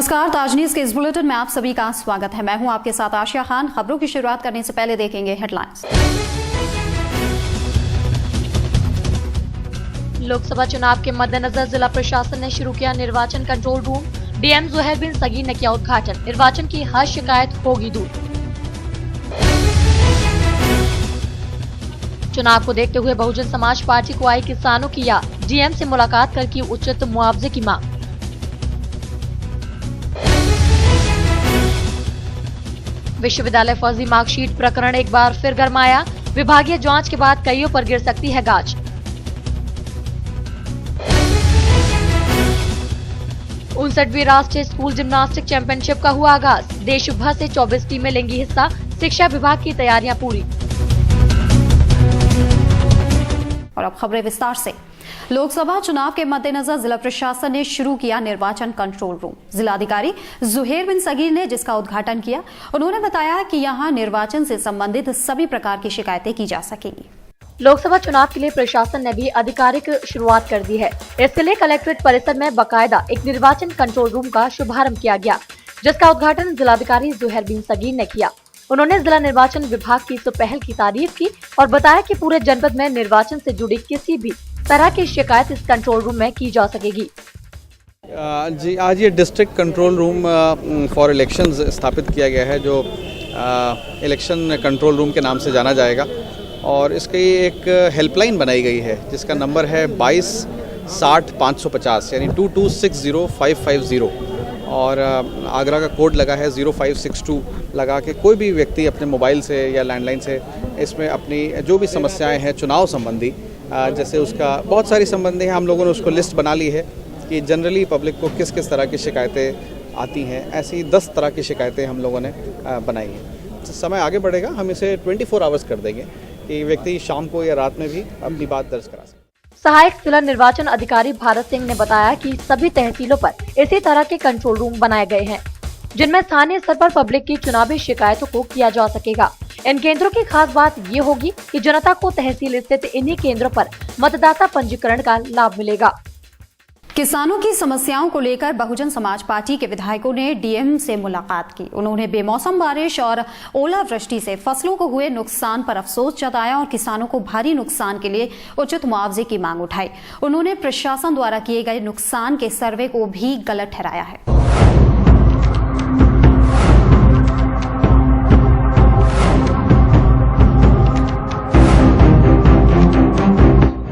नमस्कार, ताज न्यूज़ के इस बुलेटिन में आप सभी का स्वागत है। मैं हूं आपके साथ आशिया खान। खबरों की शुरुआत करने से पहले देखेंगे हेडलाइंस। लोकसभा चुनाव के मद्देनजर जिला प्रशासन ने शुरू किया निर्वाचन कंट्रोल रूम। डीएम जुहैर बिन सगीर ने किया उद्घाटन। निर्वाचन की हर शिकायत होगी दूर। चुनाव को देखते हुए बहुजन समाज पार्टी को आई किसानों की याद। डीएम से मुलाकात कर की उचित मुआवजे की मांग। विश्वविद्यालय फर्जी मार्कशीट प्रकरण एक बार फिर गरमाया। विभागीय जांच के बाद कईयों पर गिर सकती है गाज। उनसठवीं राष्ट्रीय स्कूल जिम्नास्टिक चैंपियनशिप का हुआ आगाज। देश भर से 24 टीमें लेंगी हिस्सा। शिक्षा विभाग की तैयारियां पूरी। और अब खबरें विस्तार से। लोकसभा चुनाव के मद्देनजर जिला प्रशासन ने शुरू किया निर्वाचन कंट्रोल रूम। जिलाधिकारी जुहैर बिन सगीर ने जिसका उद्घाटन किया। उन्होंने बताया कि यहां निर्वाचन से संबंधित सभी प्रकार की शिकायतें की जा सकेंगी। लोकसभा चुनाव के लिए प्रशासन ने भी आधिकारिक शुरुआत कर दी है। इसके लिए कलेक्ट्रेट परिसर में बाकायदा एक निर्वाचन कंट्रोल रूम का शुभारंभ किया गया, जिसका उद्घाटन जिलाधिकारी जुहैर बिन सगीर ने किया। उन्होंने जिला निर्वाचन विभाग की इस पहल की तारीफ की और बताया कि पूरे जनपद में निर्वाचन से जुड़ी किसी भी तरह की शिकायत इस कंट्रोल रूम में की जा सकेगी। जी, आज ये district control room for elections स्थापित किया गया है, जो इलेक्शन कंट्रोल रूम के नाम से जाना जाएगा। और इसकी एक हेल्पलाइन बनाई गई है जिसका नंबर है 22 60 550 यानी 2260-550। और आगरा का कोड लगा है 0562 लगा के कोई भी व्यक्ति अपने मोबाइल से या लैंडलाइन से इसमें अपनी जो भी समस्याएं हैं चुनाव संबंधी, जैसे उसका बहुत सारी संबंधी हैं, हम लोगों ने उसको लिस्ट बना ली है कि जनरली पब्लिक को किस किस तरह की शिकायतें आती हैं। ऐसी 10 तरह की शिकायतें हम लोगों ने बनाई हैं। समय आगे बढ़ेगा, हम इसे 24 आवर्स कर देंगे कि व्यक्ति शाम को या रात में भी अपनी बात दर्ज करा सके। सहायक जिला निर्वाचन अधिकारी भारत सिंह ने बताया कि सभी तहसीलों पर इसी तरह के कंट्रोल रूम बनाए गए हैं, जिनमें स्थानीय स्तर पर पब्लिक की चुनावी शिकायतों को किया जा सकेगा। इन केंद्रों की खास बात ये होगी कि जनता को तहसील स्थित इन्हीं केंद्रों पर मतदाता पंजीकरण का लाभ मिलेगा। किसानों की समस्याओं को लेकर बहुजन समाज पार्टी के विधायकों ने डीएम से मुलाकात की। उन्होंने बेमौसम बारिश और ओलावृष्टि से फसलों को हुए नुकसान पर अफसोस जताया और किसानों को भारी नुकसान के लिए उचित मुआवजे की मांग उठाई। उन्होंने प्रशासन द्वारा किए गए नुकसान के सर्वे को भी गलत ठहराया है।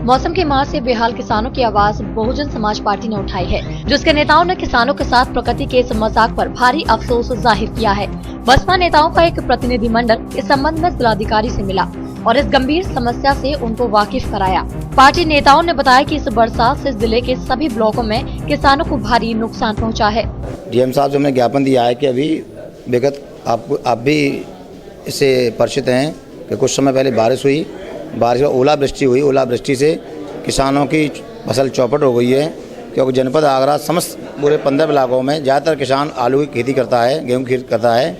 मौसम की मार से बेहाल किसानों की आवाज बहुजन समाज पार्टी ने उठाई है, जिसके नेताओं ने किसानों के साथ प्रकृति के इस मजाक पर भारी अफसोस जाहिर किया है। बसपा नेताओं का एक प्रतिनिधिमंडल इस संबंध में जिलाधिकारी से मिला और इस गंभीर समस्या से उनको वाकिफ कराया। पार्टी नेताओं ने बताया कि इस बरसात से जिले के सभी ब्लॉकों में किसानों को भारी नुकसान पहुँचा है। डीएम साहब से हमने ज्ञापन दिया है कि अभी विगत आप भी इससे परिचित हैं कि कुछ समय पहले बारिश हुई, बारिश में ओलावृष्टि हुई। ओलावृष्टि से किसानों की फसल चौपट हो गई है, क्योंकि जनपद आगरा समस्त पूरे 15 ब्लॉकों में ज़्यादातर किसान आलू की खेती करता है, गेहूं की खेती करता है,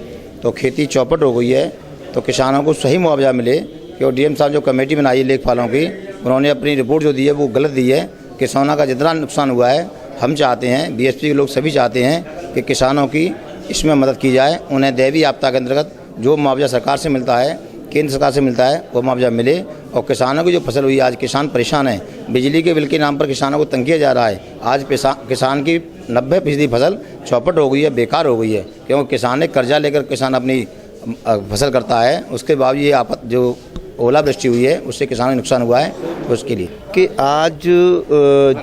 तो खेती चौपट हो गई है। तो किसानों को सही मुआवजा मिले, क्योंकि डीएम साहब जो कमेटी बनाई है लेखपालों की, उन्होंने अपनी रिपोर्ट जो दी है वो गलत दी है। किसानों का जितना नुकसान हुआ है, हम चाहते हैं, बीएसपी के लोग सभी चाहते हैं कि किसानों की इसमें मदद की जाए। उन्हें दैवीय आपदा के अंतर्गत जो मुआवजा सरकार से मिलता है, केंद्र सरकार से मिलता है, वो मुआवजा मिले। और किसानों की जो फसल हुई, आज किसान परेशान है। बिजली के बिल के नाम पर किसानों को तंग किया जा रहा है। आज किसान की 90% फसल चौपट हो गई है, बेकार हो गई है, क्योंकि किसान ने कर्जा लेकर किसान अपनी फसल करता है। उसके बावजूद ये जो ओलावृष्टि हुई है उससे किसानों को नुकसान हुआ है। उसके लिए कि आज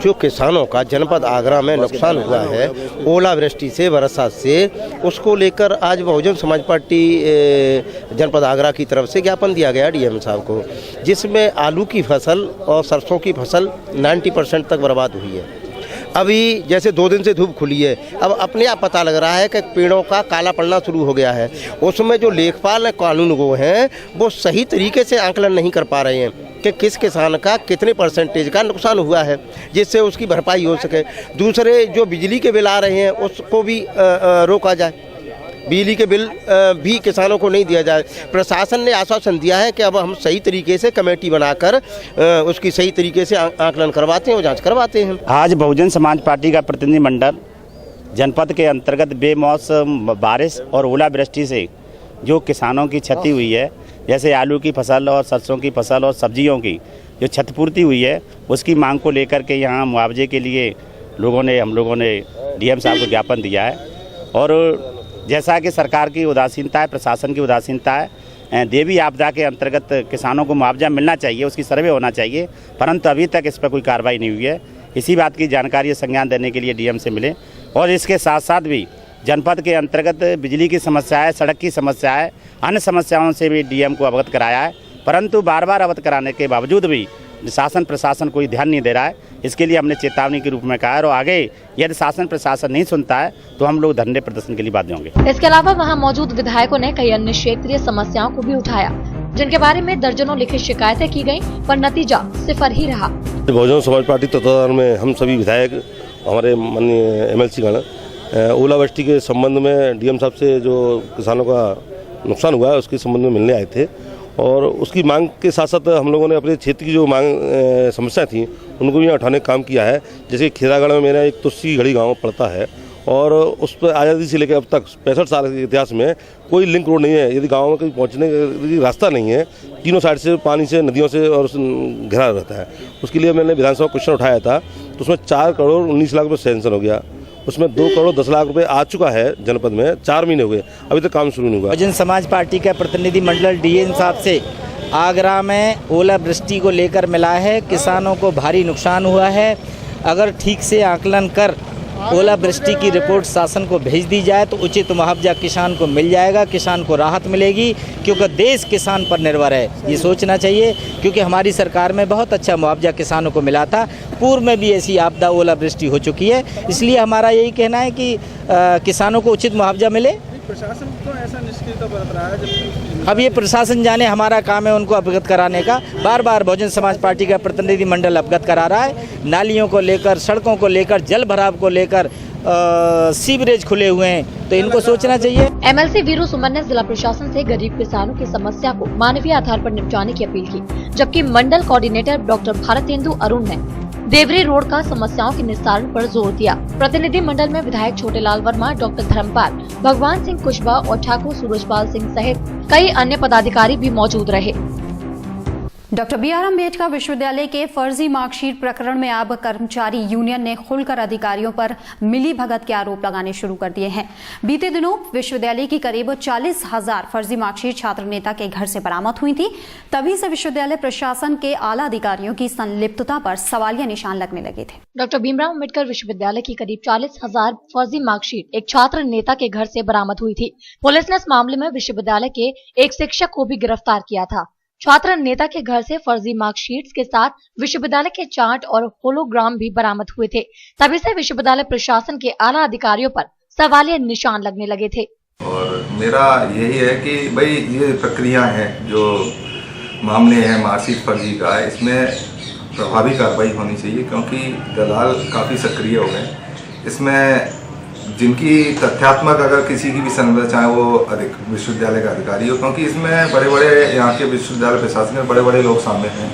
जो किसानों का जनपद आगरा में नुकसान हुआ है ओलावृष्टि से, बरसात से, उसको लेकर आज बहुजन समाज पार्टी जनपद आगरा की तरफ से ज्ञापन दिया गया डीएम साहब को, जिसमें आलू की फसल और सरसों की फसल 90% तक बर्बाद हुई है। अभी जैसे 2 दिन से धूप खुली है, अब अपने आप पता लग रहा है कि पेड़ों का काला पड़ना शुरू हो गया है। उसमें जो लेखपाल कानूनगो हैं वो सही तरीके से आकलन नहीं कर पा रहे हैं कि किस किसान का कितने % का नुकसान हुआ है, जिससे उसकी भरपाई हो सके। दूसरे जो बिजली के बिल आ रहे हैं उसको भी रोका जाए, बिजली के बिल भी किसानों को नहीं दिया जाए। प्रशासन ने आश्वासन दिया है कि अब हम सही तरीके से कमेटी बनाकर उसकी सही तरीके से आकलन करवाते हैं और जांच करवाते हैं। आज बहुजन समाज पार्टी का प्रतिनिधिमंडल जनपद के अंतर्गत बेमौसम बारिश और ओलावृष्टि से जो किसानों की क्षति हुई है, जैसे आलू की फसल और सरसों की फसल और सब्जियों की जो क्षतिपूर्ति हुई है, उसकी मांग को लेकर के यहाँ मुआवजे के लिए हम लोगों ने डीएम साहब को ज्ञापन दिया है। और जैसा कि सरकार की उदासीनता है, प्रशासन की उदासीनता है, देवी आपदा के अंतर्गत किसानों को मुआवजा मिलना चाहिए, उसकी सर्वे होना चाहिए, परंतु अभी तक इस पर कोई कार्रवाई नहीं हुई है। इसी बात की जानकारी संज्ञान देने के लिए डीएम से मिले। और इसके साथ साथ भी जनपद के अंतर्गत बिजली की समस्या है, सड़क की समस्या है, अन्य समस्याओं से भी डीएम को अवगत कराया है, परंतु बार बार अवगत कराने के बावजूद भी शासन प्रशासन कोई ध्यान नहीं दे रहा है। इसके लिए हमने चेतावनी के रूप में कहा है और आगे यदि शासन प्रशासन नहीं सुनता है तो हम लोग धरने प्रदर्शन के लिए बाध्य होंगे। इसके अलावा वहां मौजूद विधायकों ने कई अन्य क्षेत्रीय समस्याओं को भी उठाया, जिनके बारे में दर्जनों लिखित शिकायतें की गयी, पर नतीजा सिफर ही रहा। बहुजन समाज पार्टी तत्वाधान में हम सभी विधायक, हमारे माननीय एमएलसी गण ओलावृष्टि के संबंध में डीएम साहब से जो किसानों का नुकसान हुआ है उसके संबंध में मिलने आए थे। और उसकी मांग के साथ साथ हम लोगों ने अपने क्षेत्र की जो मांग समस्या थी उनको भी उठाने का काम किया है। जैसे खेरागढ़ में मेरा एक तुलसी घड़ी गाँव पड़ता है और उस पर आज़ादी से लेकर अब तक 65 साल के इतिहास में कोई लिंक रोड नहीं है। यदि गाँव में कहीं पहुँचने का रास्ता नहीं है, तीनों साइड से पानी से, नदियों से और घिरा रहता है। उसके लिए मैंने विधानसभा क्वेश्चन उठाया था, तो उसमें 4 करोड़ 19 लाख रुपये सैंक्शन हो गया। उसमें 2 करोड़ 10 लाख रुपए आ चुका है जनपद में, 4 महीने हो गए, अभी तक काम शुरू नहीं हुआ। बहुजन समाज पार्टी का प्रतिनिधि मंडल डीएम साहब से आगरा में ओलावृष्टि को लेकर मिला है। किसानों को भारी नुकसान हुआ है। अगर ठीक से आकलन कर ओलावृष्टि की रिपोर्ट शासन को भेज दी जाए तो उचित मुआवजा किसान को मिल जाएगा, किसान को राहत मिलेगी, क्योंकि देश किसान पर निर्भर है। ये सोचना चाहिए, क्योंकि हमारी सरकार में बहुत अच्छा मुआवजा किसानों को मिला था। पूर्व में भी ऐसी आपदा ओलावृष्टि हो चुकी है, इसलिए हमारा यही कहना है कि किसानों को उचित मुआवजा मिले। प्रशासन तो ऐसा निष्क्रियता बरत रहा है, जब अब ये प्रशासन जाने, हमारा काम है उनको अवगत कराने का। बार बार बहुजन समाज पार्टी का प्रतिनिधि मंडल अवगत करा रहा है। नालियों को लेकर, सड़कों को लेकर, जल भराव को लेकर, सीवरेज खुले हुए हैं, तो इनको सोचना चाहिए। एमएलसी वीरू सुमन ने जिला प्रशासन से गरीब किसानों की समस्या को मानवीय आधार पर निपटाने की अपील की, जबकि मंडल कोऑर्डिनेटर डॉक्टर भारतेंदु अरुण ने देवरी रोड का समस्याओं के निस्तारण पर जोर दिया। प्रतिनिधि मंडल में विधायक छोटेलाल वर्मा, डॉक्टर धर्मपाल, भगवान सिंह कुशवाहा और ठाकुर सूरजपाल सिंह सहित कई अन्य पदाधिकारी भी मौजूद रहे। डॉक्टर बी आर अम्बेडकर विश्वविद्यालय के फर्जी मार्कशीट प्रकरण में अब कर्मचारी यूनियन ने खुलकर अधिकारियों पर मिली भगत के आरोप लगाने शुरू कर दिए हैं। बीते दिनों विश्वविद्यालय की करीब 40,000 फर्जी मार्कशीट छात्र नेता के घर से बरामद हुई थी। तभी से विश्वविद्यालय प्रशासन के आला अधिकारियों की संलिप्तता पर सवालिया निशान लगने लगे थे। डॉक्टर भीमराव अम्बेडकर विश्वविद्यालय की करीब 40,000 फर्जी मार्कशीट एक छात्र नेता के घर से बरामद हुई थी। पुलिस ने इस मामले में विश्वविद्यालय के एक शिक्षक को भी गिरफ्तार किया था। छात्र नेता के घर से फर्जी मार्कशीट्स के साथ विश्वविद्यालय के चार्ट और होलोग्राम भी बरामद हुए थे। तभी से विश्वविद्यालय प्रशासन के आला अधिकारियों पर सवालिया निशान लगने लगे थे। और मेरा यही है कि भाई ये प्रक्रिया है, जो मामले हैं मार्कशीट फर्जी का, इसमें प्रभावी कार्रवाई होनी चाहिए, क्योंकि दलाल काफ़ी सक्रिय हो गए। इसमें जिनकी तथ्यात्मक अगर किसी की भी संबंध, चाहे वो विश्वविद्यालय का अधिकारी हो, क्योंकि इसमें बड़े बड़े यहाँ के विश्वविद्यालय प्रशासन में बड़े बड़े लोग शामिल हैं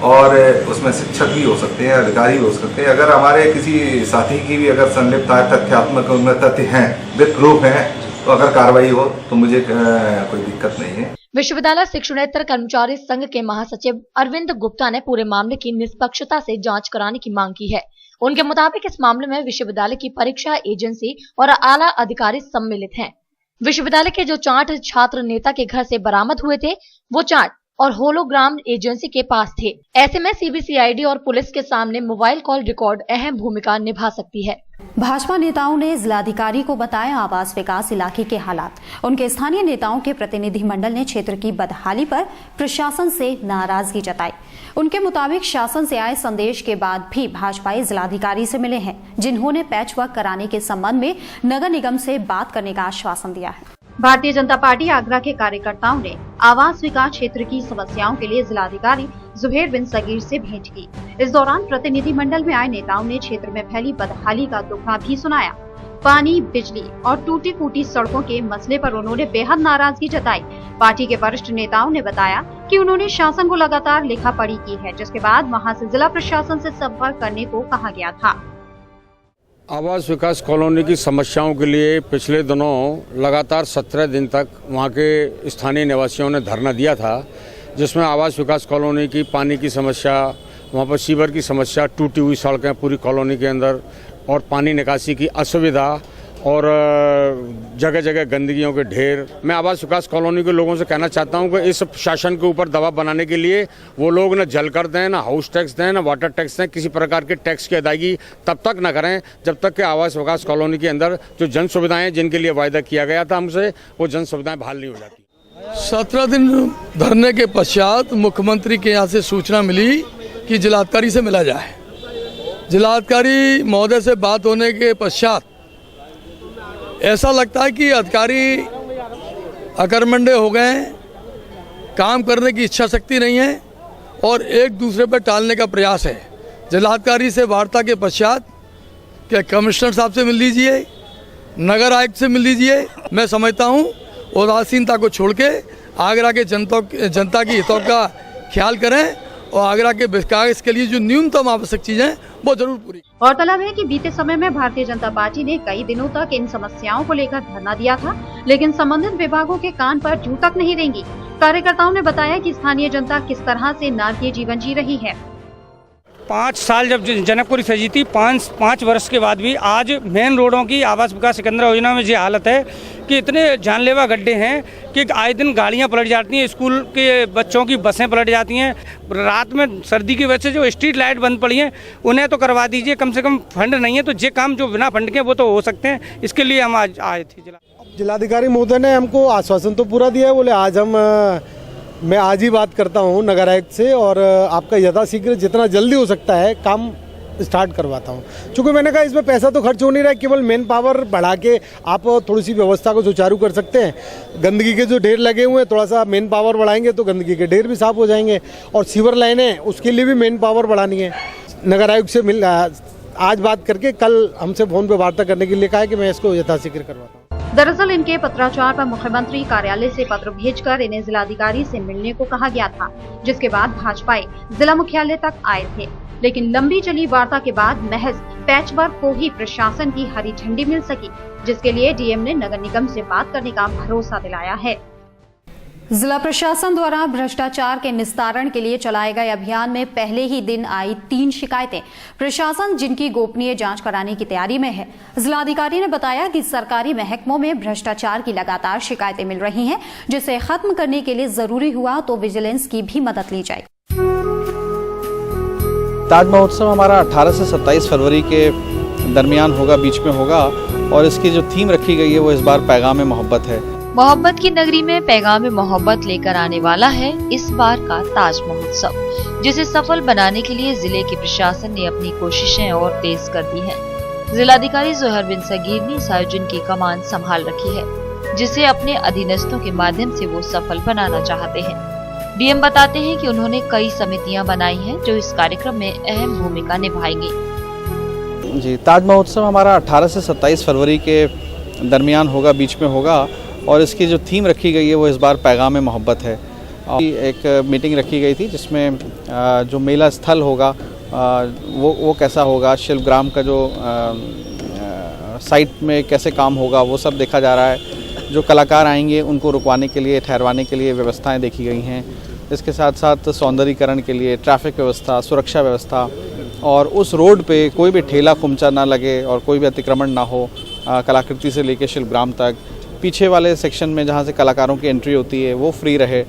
और उसमें शिक्षक भी हो सकते हैं, अधिकारी भी हो सकते हैं। अगर हमारे किसी साथी की भी अगर संलिप्तता है, तथ्यात्मक उनमें तथ्य हैं, विद प्रूफ हैं, तो अगर कार्रवाई हो तो मुझे कोई दिक्कत नहीं है। विश्वविद्यालय शिक्षणेतर कर्मचारी संघ के महासचिव अरविंद गुप्ता ने पूरे मामले की निष्पक्षता से जांच कराने की मांग की है। उनके मुताबिक इस मामले में विश्वविद्यालय की परीक्षा एजेंसी और आला अधिकारी सम्मिलित हैं। विश्वविद्यालय के जो चार्ट छात्र नेता के घर से बरामद हुए थे, वो चार्ट और होलोग्राम एजेंसी के पास थे। ऐसे में सीबीसीआईडी और पुलिस के सामने मोबाइल कॉल रिकॉर्ड अहम भूमिका निभा सकती है। भाजपा नेताओं ने जिलाधिकारी को बताया आवास विकास इलाके के हालात। उनके स्थानीय नेताओं के प्रतिनिधि मंडल ने क्षेत्र की बदहाली पर प्रशासन से नाराजगी जताई। उनके मुताबिक शासन से आए संदेश के बाद भी भाजपाई जिलाधिकारी से मिले हैं, जिन्होंने पैचवर्क कराने के संबंध में नगर निगम से बात करने का आश्वासन दिया है। भारतीय जनता पार्टी आगरा के कार्यकर्ताओं ने आवास विकास क्षेत्र की समस्याओं के लिए जिलाधिकारी जुबैर बिन सगीर से भेंट की। इस दौरान प्रतिनिधि मंडल में आए नेताओं ने क्षेत्र में फैली बदहाली का दुखड़ा भी सुनाया। पानी, बिजली और टूटी फूटी सड़कों के मसले पर उन्होंने बेहद नाराजगी जताई। पार्टी के वरिष्ठ नेताओं ने बताया कि उन्होंने शासन को लगातार लिखा पढ़ी की है, जिसके बाद वहां से जिला प्रशासन से संपर्क करने को कहा गया था। आवास विकास कॉलोनी की समस्याओं के लिए पिछले दिनों लगातार 17 दिन तक वहां के स्थानीय निवासियों ने धरना दिया था, जिसमें आवास विकास कॉलोनी की पानी की समस्या, वहां पर सीवर की समस्या, टूटी हुई सड़कें पूरी कॉलोनी के अंदर और पानी निकासी की असुविधा और जगह जगह गंदगियों के ढेर। मैं आवास विकास कॉलोनी के लोगों से कहना चाहता हूं कि इस शासन के ऊपर दबाव बनाने के लिए वो लोग न जल कर दें, ना हाउस टैक्स दें, ना वाटर टैक्स दें, किसी प्रकार के टैक्स की अदायगी तब तक न करें जब तक कि आवास विकास कॉलोनी के अंदर जो जन सुविधाएं जिनके लिए वायदा किया गया था हमसे, वो जन सुविधाएं बहाल नहीं हो जाती। 17 दिन धरने के पश्चात मुख्यमंत्री के यहाँ से सूचना मिली कि जिलाधिकारी से मिला जाए। जिलाधिकारी महोदय से बात होने के पश्चात ऐसा लगता है कि अधिकारी अकर्मण्य हो गए हैं, काम करने की इच्छा शक्ति नहीं है और एक दूसरे पर टालने का प्रयास है। जिलाधिकारी से वार्ता के पश्चात क्या कमिश्नर साहब से मिल लीजिए, नगर आयुक्त से मिल लीजिए। मैं समझता हूँ उदासीनता को छोड़ के आगरा के जनता की हितों का ख्याल करें और आगरा के विकास के लिए जो न्यूनतम आवश्यक चीजें वो जरूर पूरी। गौरतलब है कि बीते समय में भारतीय जनता पार्टी ने कई दिनों तक इन समस्याओं को लेकर धरना दिया था, लेकिन संबंधित विभागों के कान पर जू तक नहीं रेंगी। कार्यकर्ताओं ने बताया कि स्थानीय जनता किस तरह से नारकीय जीवन जी रही है। 5 साल जब जनकपुरी सजी थी, 5 वर्ष के बाद भी आज मेन रोडों की आवास विकास सिकंदरा योजना में ये हालत है कि इतने जानलेवा गड्ढे हैं कि आए दिन गाड़ियां पलट जाती हैं, स्कूल के बच्चों की बसें पलट जाती हैं। रात में सर्दी की वजह से जो स्ट्रीट लाइट बंद पड़ी हैं उन्हें तो करवा दीजिए, कम से कम फंड नहीं है तो ये काम जो बिना फंड के वो तो हो सकते हैं। इसके लिए हम आज आए थे। जिलाधिकारी महोदय ने हमको आश्वासन तो पूरा दिया है, बोले आज मैं आज ही बात करता हूँ नगर आयुक्त से और आपका यथाशीघ्र जितना जल्दी हो सकता है काम स्टार्ट करवाता हूँ। चूँकि मैंने कहा इसमें पैसा तो खर्च हो नहीं रहा है, केवल मैन पावर बढ़ा के आप थोड़ी सी व्यवस्था को सुचारू कर सकते हैं। गंदगी के जो ढेर लगे हुए हैं, थोड़ा सा मैन पावर बढ़ाएंगे तो गंदगी के ढेर भी साफ हो जाएंगे। और सीवर लाइनें उसके लिए भी मैन पावर बढ़ानी है। नगर आयुक्त से आज बात करके कल हमसे फ़ोन पर वार्ता करने के लिए कहा है कि मैं इसको यथाशीघ्र करवाता हूँ। दरअसल इनके पत्राचार पर मुख्यमंत्री कार्यालय से पत्र भेजकर इन्हें जिलाधिकारी से मिलने को कहा गया था, जिसके बाद भाजपाई जिला मुख्यालय तक आए थे। लेकिन लंबी चली वार्ता के बाद महज पैचवर्क को ही प्रशासन की हरी झंडी मिल सकी, जिसके लिए डीएम ने नगर निगम से बात करने का भरोसा दिलाया है। जिला प्रशासन द्वारा भ्रष्टाचार के निस्तारण के लिए चलाए गए अभियान में पहले ही दिन आई 3 शिकायतें प्रशासन जिनकी गोपनीय जांच कराने की तैयारी में है। जिलाधिकारी ने बताया कि सरकारी महकमों में भ्रष्टाचार की लगातार शिकायतें मिल रही हैं, जिसे खत्म करने के लिए जरूरी हुआ तो विजिलेंस की भी मदद ली जाए। ताज महोत्सव हमारा 18 से 27 फरवरी के दरमियान होगा, बीच में होगा और इसकी जो थीम रखी गई है वो इस बार पैगाम मोहब्बत है। मोहब्बत की नगरी में पैगाम मोहब्बत लेकर आने वाला है इस बार का ताज महोत्सव, जिसे सफल बनाने के लिए जिले के प्रशासन ने अपनी कोशिशें और तेज कर दी हैं। जिलाधिकारी जोहर बिन सगीर ने इस आयोजन की कमान संभाल रखी है, जिसे अपने अधीनस्थों के माध्यम से वो सफल बनाना चाहते हैं। डीएम बताते हैं कि उन्होंने कई समितियां बनाई हैं जो इस कार्यक्रम में अहम भूमिका निभाएंगी। जी, ताज महोत्सव हमारा 18 से 27 फरवरी के दरमियान होगा, बीच में होगा और इसकी जो थीम रखी गई है वो इस बार पैगाम मोहब्बत है। एक मीटिंग रखी गई थी जिसमें जो मेला स्थल होगा वो कैसा होगा, शिल्पग्राम का जो साइट में कैसे काम होगा वो सब देखा जा रहा है। जो कलाकार आएंगे उनको रुकवाने के लिए, ठहरवाने के लिए व्यवस्थाएं देखी गई हैं। इसके साथ साथ सौंदर्यीकरण के लिए ट्रैफिक व्यवस्था, सुरक्षा व्यवस्था और उस रोड पे कोई भी ठेला खुमचा ना लगे और कोई भी अतिक्रमण ना हो, कलाकृति से लेकर शिल्पग्राम तक। पीछे वाले सेक्शन में जहाँ से कलाकारों की एंट्री होती है वो फ्री रहे।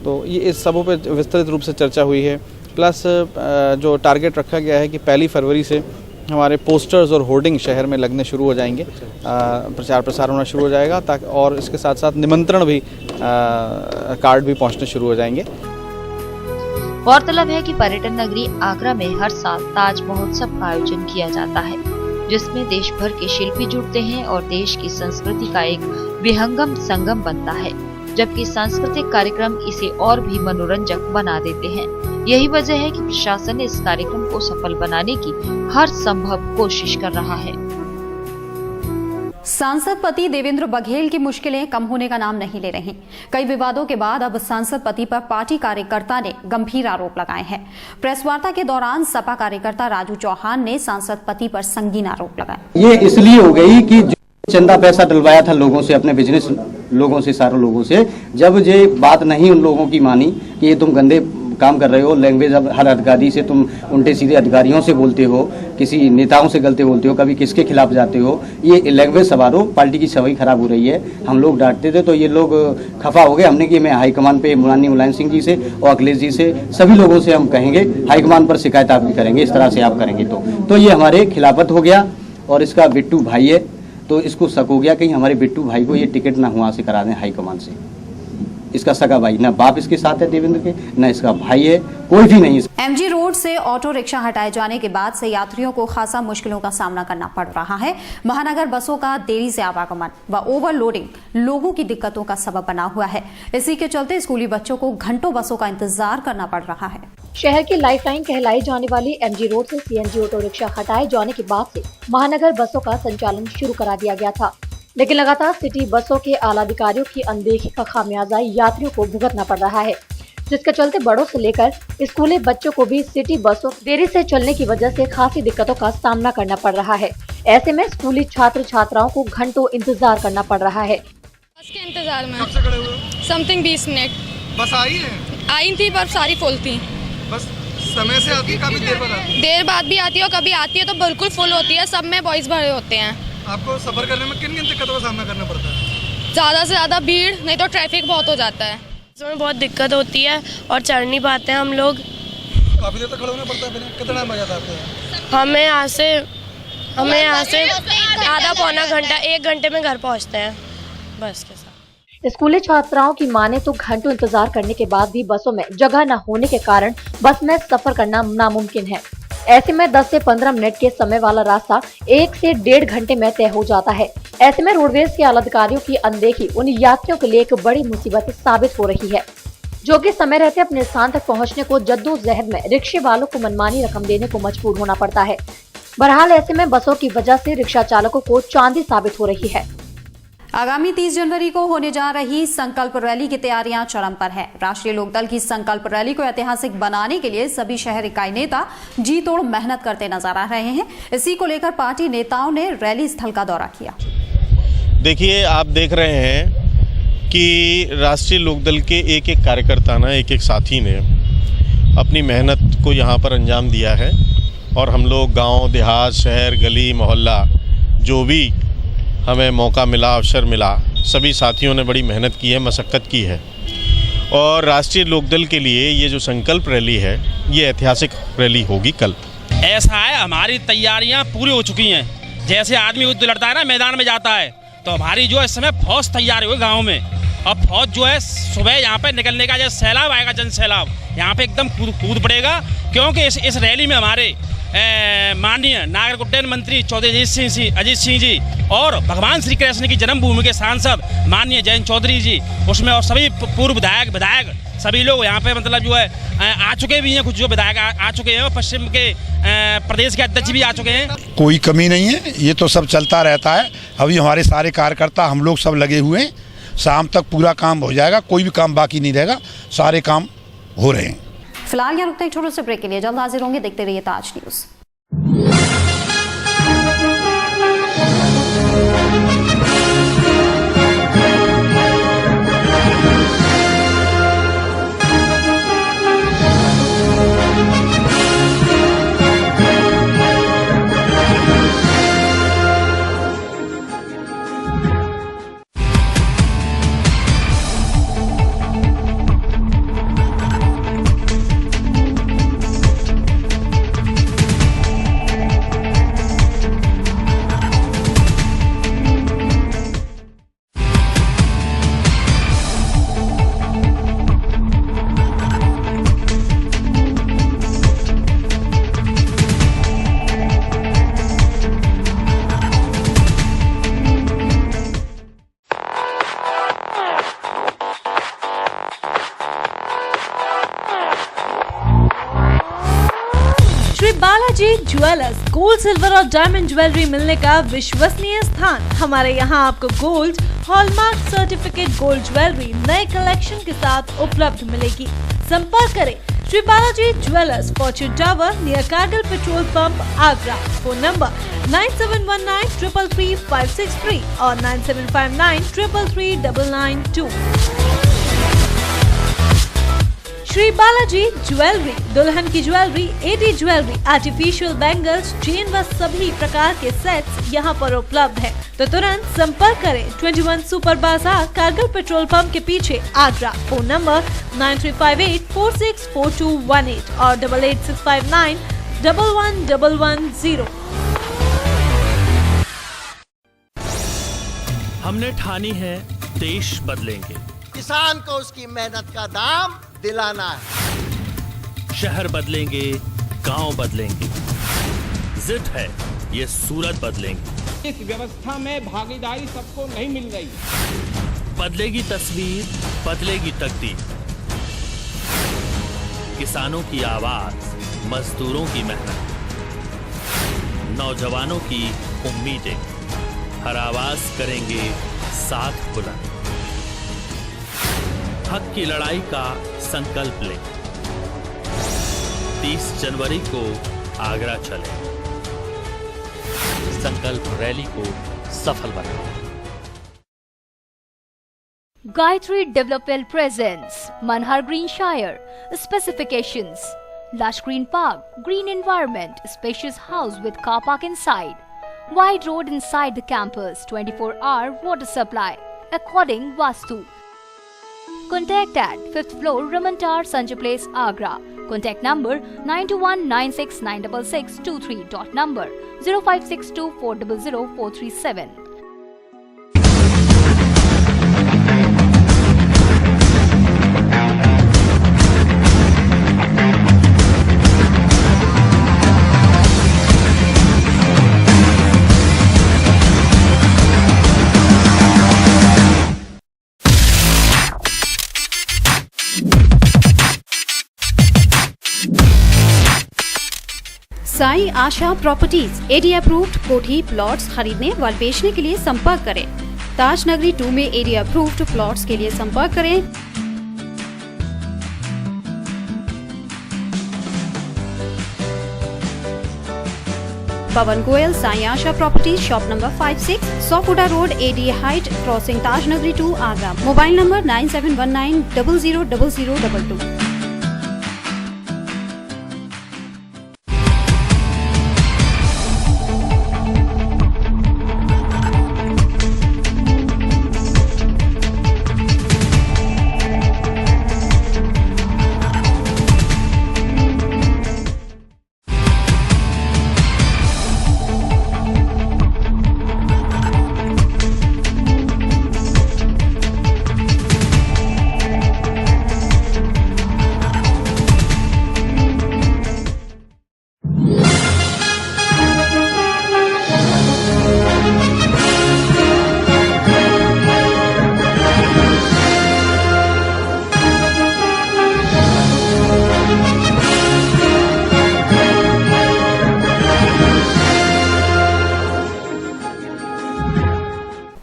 तो ये इस सबों पे विस्तृत रूप से चर्चा हुई है। प्लस जो टारगेट रखा गया है कि 1 फरवरी से हमारे पोस्टर्स और होर्डिंग शहर में लगने शुरू हो जाएंगे, प्रचार प्रसार होना शुरू हो जाएगा ताकि और इसके साथ साथ निमंत्रण भी कार्ड भी पहुंचने शुरू हो जाएंगे। गौरतलब है कि पर्यटन नगरी आगरा में हर साल ताज महोत्सव का आयोजन किया जाता है, जिसमें देश भर के शिल्पी जुड़ते हैं और देश की संस्कृति का एक विहंगम संगम बनता है, जबकि सांस्कृतिक कार्यक्रम इसे और भी मनोरंजक बना देते हैं। यही वजह है कि प्रशासन इस कार्यक्रम को सफल बनाने की हर संभव कोशिश कर रहा है। सांसद पति देवेंद्र बघेल की मुश्किलें कम होने का नाम नहीं ले रही। कई विवादों के बाद अब सांसद पति पर पार्टी कार्यकर्ता ने गंभीर आरोप लगाए हैं। प्रेस वार्ता के दौरान सपा कार्यकर्ता राजू चौहान ने सांसद पति पर संगीन आरोप लगाए। ये इसलिए हो गई कि चंदा पैसा डलवाया था लोगों से, अपने बिजनेस लोगों से, सारे लोगों से, जब ये बात नहीं उन लोगों की मानी कि ये तुम गंदे काम कर रहे हो, लैंग्वेज अब हर अधिकारी से तुम उल्टे सीधे अधिकारियों से बोलते हो, किसी नेताओं से गलते बोलते हो, कभी किसके खिलाफ जाते हो, ये लैंग्वेज संवारो, पार्टी की छवि खराब हो रही है। हम लोग डांटते थे तो ये लोग खफा हो गए। हमने कि मैं हाईकमान पे माननीय मुलायम सिंह जी से और अखिलेश जी से, सभी लोगों से हम कहेंगे हाईकमान पर शिकायत आपकी करेंगे, इस तरह से आप करेंगे तो ये हमारे खिलाफत हो गया। और इसका बिट्टू भाई है तो इसको शक हो गया कहीं हमारे बिट्टू भाई को ये टिकट ना वहाँ से करा दें हाईकमान से। इसका सगा भाई, ना बाप इसके साथ है देवेंद्र के, ना इसका भाई है, कोई भी नहीं। एमजी रोड से ऑटो रिक्शा हटाए जाने के बाद से यात्रियों को खासा मुश्किलों का सामना करना पड़ रहा है। महानगर बसों का देरी से आवागमन व ओवरलोडिंग लोगों की दिक्कतों का सबब बना हुआ है। इसी के चलते स्कूली बच्चों को घंटों बसों का इंतजार करना पड़ रहा है। शहर की लाइफलाइन कहलाई जाने वाली एमजी रोड से सीएनजी ऑटो रिक्शा हटाए जाने के बाद से महानगर बसों का संचालन शुरू करा दिया गया था, लेकिन लगातार सिटी बसों के आला अधिकारियों की अनदेखी का खामियाजा यात्रियों को भुगतना पड़ रहा है, जिसके चलते बड़ों से लेकर स्कूली बच्चों को भी सिटी बसों देरी से चलने की वजह से खासी दिक्कतों का सामना करना पड़ रहा है। ऐसे में स्कूली छात्र छात्राओं को घंटों इंतजार करना पड़ रहा है। बस के इंतजार में समथिंग 20 मिनट। बस आई थी पर सारी फुल थी। बस समय से आती है, काफी देर बाद आती है। देर बाद भी आती है और कभी आती है तो बिल्कुल फुल होती है, सब में बॉयज भरे होते हैं। आपको सफर करने में किन किन दिक्कतों का सामना करना पड़ता है? ज़्यादा से ज़्यादा भीड़, नहीं तो ट्रैफिक बहुत हो जाता है। इसमें बहुत दिक्कत होती है और चढ़ नहीं पाते हैं हम लोग। काफी देर तक खड़े होना पड़ता है। कितना टाइम लग जाता है आपको? हमें यहाँ से आधा पौना घंटा, 1 घंटे में घर पहुँचते हैं बस के साथ। स्कूली छात्राओं की माने तो घंटों इंतजार करने के बाद भी बसों में जगह न होने के कारण बस में सफर करना नामुमकिन है। ऐसे में 10 से 15 मिनट के समय वाला रास्ता 1 से 1.5 घंटे में तय हो जाता है। ऐसे में रोडवेज के आला अधिकारियों की अनदेखी उन यात्रियों के लिए एक बड़ी मुसीबत साबित हो रही है, जो कि समय रहते अपने स्थान तक पहुंचने को जद्दोजहद में रिक्शे वालों को मनमानी रकम देने को मजबूर होना पड़ता है। बहरहाल ऐसे में बसों की वजह से रिक्शा चालकों को चांदी साबित हो रही है। आगामी 30 जनवरी को होने जा रही संकल्प रैली की तैयारियां चरम पर है। राष्ट्रीय लोकदल की संकल्प रैली को ऐतिहासिक बनाने के लिए सभी शहर इकाई नेता जी तोड़ मेहनत करते नजर आ रहे हैं। इसी को लेकर पार्टी नेताओं ने रैली स्थल का दौरा किया। देखिए, आप देख रहे हैं कि राष्ट्रीय लोकदल के एक कार्यकर्ता ने, एक साथी ने अपनी मेहनत को यहाँ पर अंजाम दिया है और हम लोग गाँव देहात, शहर, गली, मोहल्ला, जो भी हमें मौका मिला, अवसर मिला, सभी साथियों ने बड़ी मेहनत की है, मशक्क़त की है। और राष्ट्रीय लोकदल के लिए ये जो संकल्प रैली है, ये ऐतिहासिक रैली होगी कल। ऐसा है, हमारी तैयारियां पूरी हो चुकी हैं। जैसे आदमी युद्ध लड़ता है ना, मैदान में जाता है, तो हमारी जो इस समय फौज तैयार हुई गाँव में। अब फौज जो है सुबह यहाँ पे निकलने का, जैसे सैलाब आएगा, जन सैलाब, यहाँ पे एकदम कूद पड़ेगा, क्योंकि इस रैली में हमारे माननीय नागरिक उड्डयन मंत्री चौधरी अजीत सिंह जी और भगवान श्री कृष्ण की जन्मभूमि के सांसद माननीय जयंत चौधरी जी, उसमें और सभी पूर्व विधायक सभी लोग यहाँ पे मतलब जो है आ चुके भी हैं। कुछ जो विधायक आ चुके हैं, पश्चिम के प्रदेश के अध्यक्ष भी आ चुके हैं। कोई कमी नहीं है, ये तो सब चलता रहता है। अभी हमारे सारे कार्यकर्ता, हम लोग सब लगे हुए हैं, शाम तक पूरा काम हो जाएगा, कोई भी काम बाकी नहीं रहेगा, सारे काम हो रहे हैं। फिलहाल यहाँ रुकते हैं छोटे से ब्रेक के लिए, जल्द हाजिर होंगे। देखते रहिए Taj news. Balaji jewellers, gold, silver और डायमंड ज्वेलरी मिलने का विश्वसनीय स्थान। हमारे यहाँ आपको gold, hallmark certificate gold jewellery नए कलेक्शन के साथ उपलब्ध मिलेगी। संपर्क करें Shri Balaji jewellers, Fortune tower near Kargil petrol pump, Agra. Phone number 9719333563 और 9759333992। श्री बालाजी ज्वेलरी, दुल्हन की jewellery, AD jewellery, artificial bangles, chain व सभी प्रकार के सेट्स यहाँ पर उपलब्ध है। तो तुरंत संपर्क करें 21 सुपर बाजार, कारगिल पेट्रोल पंप के पीछे, आगरा। फोन नंबर 9358464218 और 8865911110। हमने ठानी है देश बदलेंगे, किसान को उसकी मेहनत का दाम दिलाना है। शहर बदलेंगे, गांव बदलेंगे, जिद है ये सूरत बदलेंगे। इस व्यवस्था में भागीदारी सबको नहीं मिल रही। बदलेगी तस्वीर, बदलेगी तकदीर। किसानों की आवाज, मजदूरों की मेहनत, नौजवानों की उम्मीदें, हर आवाज करेंगे साथ बुलंद। हक की लड़ाई का संकल्प लें। 30 जनवरी को आगरा चलें। संकल्प रैली को सफल बनाएं। Gayatri Development presents Manhar Green Shire. Specifications: lush green park, green environment, spacious house with car park inside, wide road inside the campus, 24-hour water supply, according Vastu. Contact at 5th floor, Ramantar, Sanjay Place, Agra. Contact number 9219696623. Number 0562400437. Sai Asha properties, AD approved कोठी plots खरीदने व बेचने के लिए संपर्क करें। ताज नगरी 2 में AD approved plots के लिए संपर्क करें। Pavan Goyal, Sai Asha properties, shop number 56, Sofuda road, AD height, crossing Taj Nagari 2, Agra. Mobile number 9719000022।